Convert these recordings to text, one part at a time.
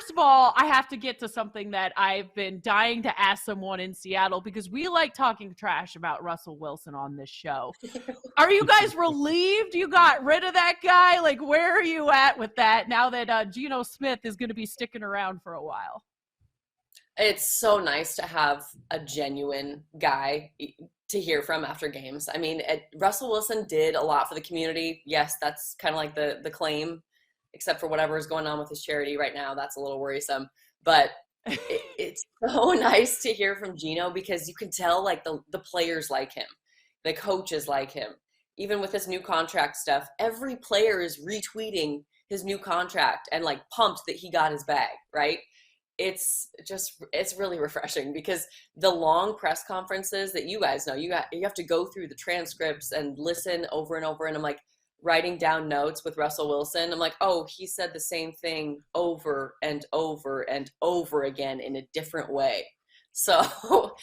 first of all, I have to get to something that I've been dying to ask someone in Seattle because we like talking trash about Russell Wilson on this show. Are you guys relieved you got rid of that guy? Like, where are you at with that now that Geno Smith is going to be sticking around for a while? It's so nice to have a genuine guy to hear from after games. I mean, Russell Wilson did a lot for the community. Yes, that's kind of like the claim, except for whatever is going on with his charity right now. That's a little worrisome. But it's so nice to hear from Geno because you can tell like the players like him, the coaches like him. Even with this new contract stuff, every player is retweeting his new contract and like pumped that he got his bag, right? It's really refreshing because the long press conferences that you guys know, you have to go through the transcripts and listen over and over. And I'm like writing down notes with Russell Wilson. I'm like, oh, he said the same thing over and over and over again in a different way. So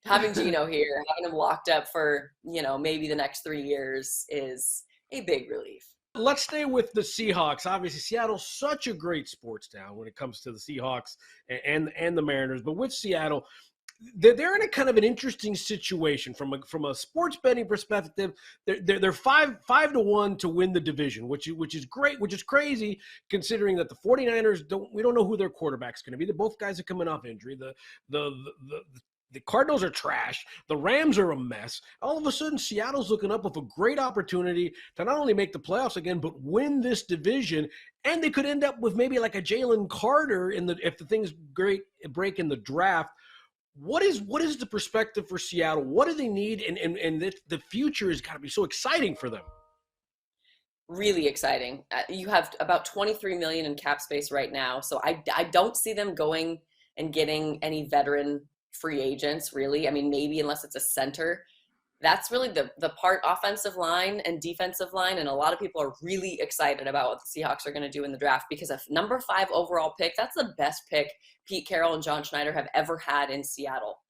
having Geno here, having him locked up for, maybe the next 3 years is a big relief. Let's stay with the Seahawks. Obviously, Seattle's such a great sports town when it comes to the Seahawks and the Mariners. But with Seattle, they're in a kind of an interesting situation from a sports betting perspective. They're 5-1 to win the division, which is great, which is crazy considering that the 49ers we don't know who their quarterback's going to be. Both guys are coming off injury. The Cardinals are trash. The Rams are a mess. All of a sudden, Seattle's looking up with a great opportunity to not only make the playoffs again, but win this division. And they could end up with maybe like a Jalen Carter if the things break in the draft. What is the perspective for Seattle? What do they need? And the future has got to be so exciting for them. Really exciting. You have about $23 million in cap space right now. So I don't see them going and getting any veteran free agents, really. I mean, maybe unless it's a center. That's really the part offensive line and defensive line. And a lot of people are really excited about what the Seahawks are going to do in the draft because a number 5 overall pick, that's the best pick Pete Carroll and John Schneider have ever had in Seattle.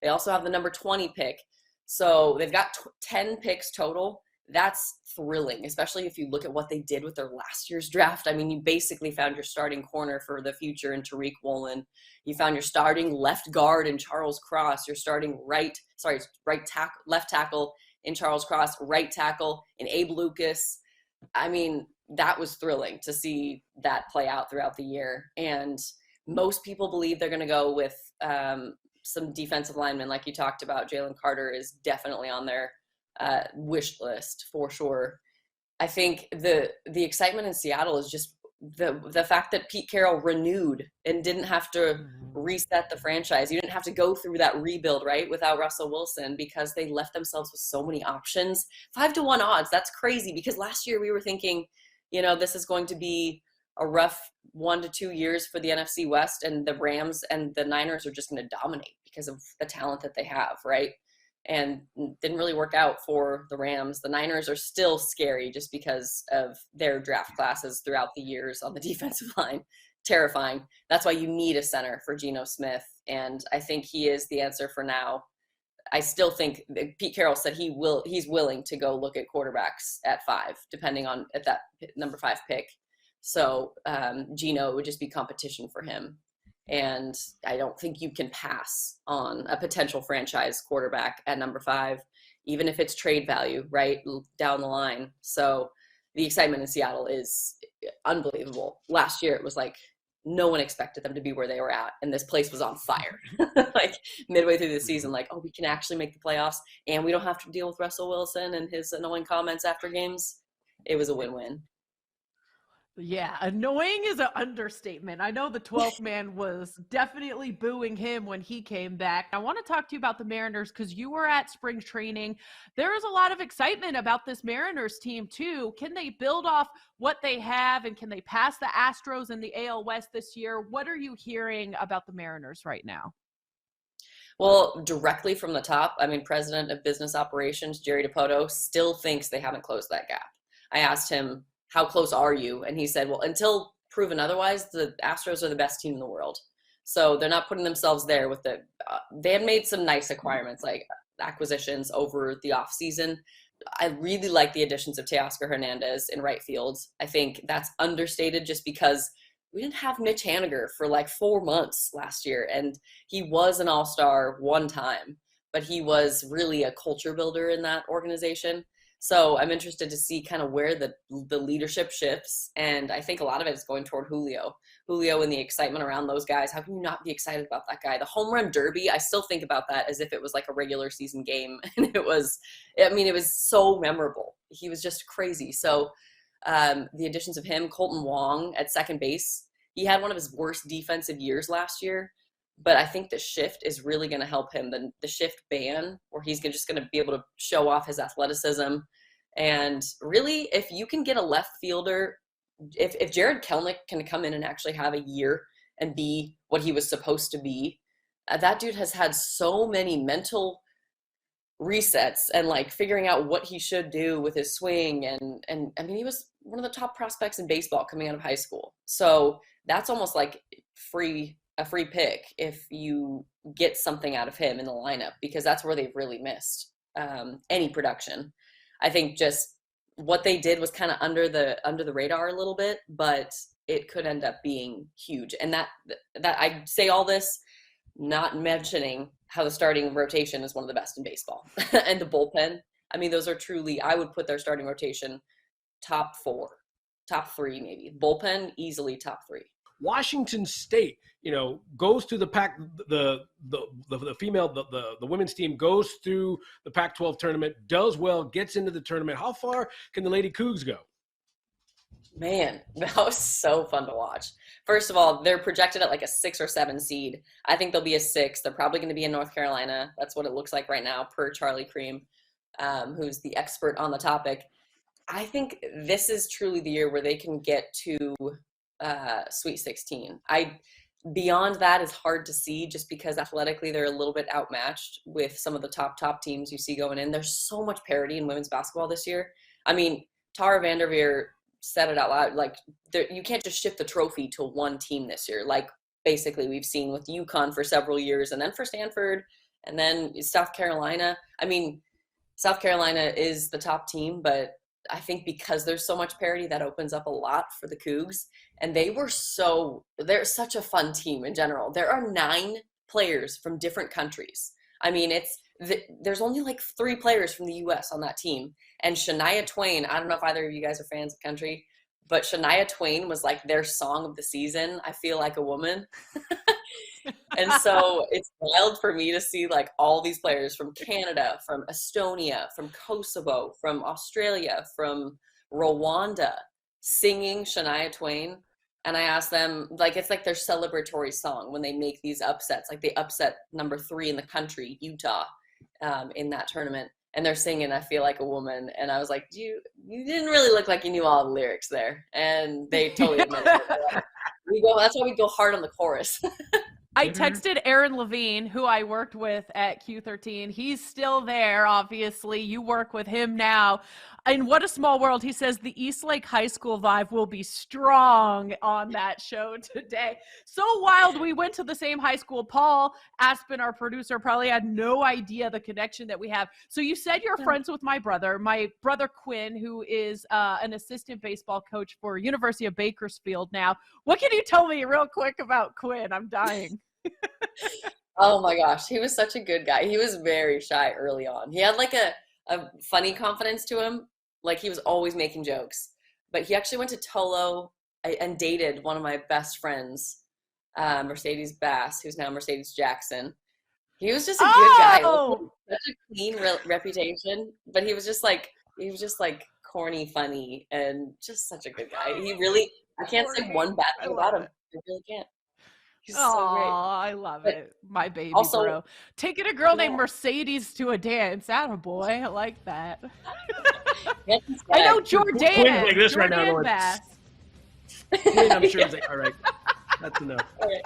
They also have the number 20 pick. So they've got 10 picks total. That's thrilling, especially if you look at what they did with their last year's draft. I mean, you basically found your starting corner for the future in Tariq Woolen. You found your starting left guard in Charles Cross. Your starting left tackle in Charles Cross, right tackle in Abe Lucas. I mean, that was thrilling to see that play out throughout the year. And most people believe they're going to go with some defensive linemen, like you talked about. Jalen Carter is definitely on their wish list for sure. I think the excitement in Seattle is just the fact that Pete Carroll renewed and didn't have to reset the franchise. You didn't have to go through that rebuild, right, without Russell Wilson because they left themselves with so many options. 5-1 odds, that's crazy because last year we were thinking, this is going to be a rough 1 to 2 years for the NFC West, and the Rams and the Niners are just going to dominate because of the talent that they have, right? And didn't really work out for the Rams. The Niners are still scary just because of their draft classes throughout the years on the defensive line. Terrifying. That's why you need a center for Geno Smith, and I think he is the answer for now. I still think Pete Carroll said he's willing to go look at quarterbacks at 5, depending on at that number 5 pick. So Geno would just be competition for him. And I don't think you can pass on a potential franchise quarterback at number 5, even if it's trade value, right, down the line. So the excitement in Seattle is unbelievable. Last year, it was like no one expected them to be where they were at, and this place was on fire. Like midway through the season, like, oh, we can actually make the playoffs, and we don't have to deal with Russell Wilson and his annoying comments after games. It was a win-win. Yeah, annoying is an understatement. I know the 12th man was definitely booing him when he came back. I want to talk to you about the Mariners because you were at spring training. There is a lot of excitement about this Mariners team too. Can they build off what they have, and can they pass the Astros in the AL West this year? What are you hearing about the Mariners right now? Well, directly from the top, I mean, President of Business Operations, Jerry DiPoto, still thinks they haven't closed that gap. I asked him, how close are you? And he said, well, until proven otherwise, the Astros are the best team in the world. So they're not putting themselves there with they have made some nice acquirements, like acquisitions over the offseason. I really like the additions of Teoscar Hernandez in right field. I think that's understated just because we didn't have Mitch Haniger for like 4 months last year. And he was an all-star one time, but he was really a culture builder in that organization. So I'm interested to see kind of where the leadership shifts. And I think a lot of it is going toward Julio and the excitement around those guys. How can you not be excited about that guy? The home run derby, I still think about that as if it was like a regular season game. And it was so memorable. He was just crazy. So the additions of him, Colton Wong at second base, he had one of his worst defensive years last year. But I think the shift is really going to help him. The shift ban, where he's just going to be able to show off his athleticism. And really, if you can get a left fielder, if Jared Kelnick can come in and actually have a year and be what he was supposed to be, that dude has had so many mental resets and like figuring out what he should do with his swing. And I mean, he was one of the top prospects in baseball coming out of high school. So that's almost like a free pick if you get something out of him in the lineup, because that's where they've really missed any production. I think just what they did was kind of under the radar a little bit, but it could end up being huge. And that I say all this not mentioning how the starting rotation is one of the best in baseball. And the bullpen, I mean, those are truly, I would put their starting rotation top 4, top 3 maybe. Bullpen easily top 3. Washington State, goes through the pack. The women's team goes through the Pac-12 tournament, does well, gets into the tournament. How far can the Lady Cougs go? Man, that was so fun to watch. First of all, they're projected at like a 6 or 7 seed. I think they'll be a 6. They're probably going to be in North Carolina. That's what it looks like right now, per Charlie Cream, who's the expert on the topic. I think this is truly the year where they can get to Sweet 16. Beyond that is hard to see, just because athletically they're a little bit outmatched with some of the top teams you see going in. There's so much parity in women's basketball this year. I mean, Tara Vanderveer said it out loud, like, you can't just shift the trophy to one team this year, like basically we've seen with UConn for several years, and then for Stanford, and then South Carolina. I mean, South Carolina is the top team, but I think because there's so much parity, that opens up a lot for the Cougs. And they're such a fun team in general. There are 9 players from different countries. I mean, there's only like 3 players from the U.S. on that team. And Shania Twain, I don't know if either of you guys are fans of country, but Shania Twain was like their song of the season, I Feel Like a Woman. And so it's wild for me to see like all these players from Canada, from Estonia, from Kosovo, from Australia, from Rwanda singing Shania Twain. And I asked them, like, it's like their celebratory song when they make these upsets. Like they upset number 3 in the country, Utah, in that tournament. And they're singing I Feel Like a Woman. And I was like, you didn't really look like you knew all the lyrics there. And they totally admitted it. That's why we go hard on the chorus. I texted Aaron Levine, who I worked with at Q13. He's still there, obviously. You work with him now. And what a small world. He says the Eastlake High School vibe will be strong on that show today. So wild. We went to the same high school. Paul Aspen, our producer, probably had no idea the connection that we have. So you said you're friends with my brother Quinn, who is an assistant baseball coach for University of Bakersfield now. What can you tell me real quick about Quinn? I'm dying. Oh my gosh, he was such a good guy. He was very shy early on. He had like a funny confidence to him. Like he was always making jokes. But he actually went to Tolo and dated one of my best friends, Mercedes Bass, who's now Mercedes Jackson. He was just a good guy. Such a clean reputation, but he was just like corny, funny, and just such a good guy. I can't say one bad thing about him. I really can't. He's so great. I love it. My baby also, bro. Taking a girl named Mercedes to a dance. Attaboy. I like that. I know Jordan. Like this Jordan right now. Bass. I'm sure he's like, all right, that's enough. All right.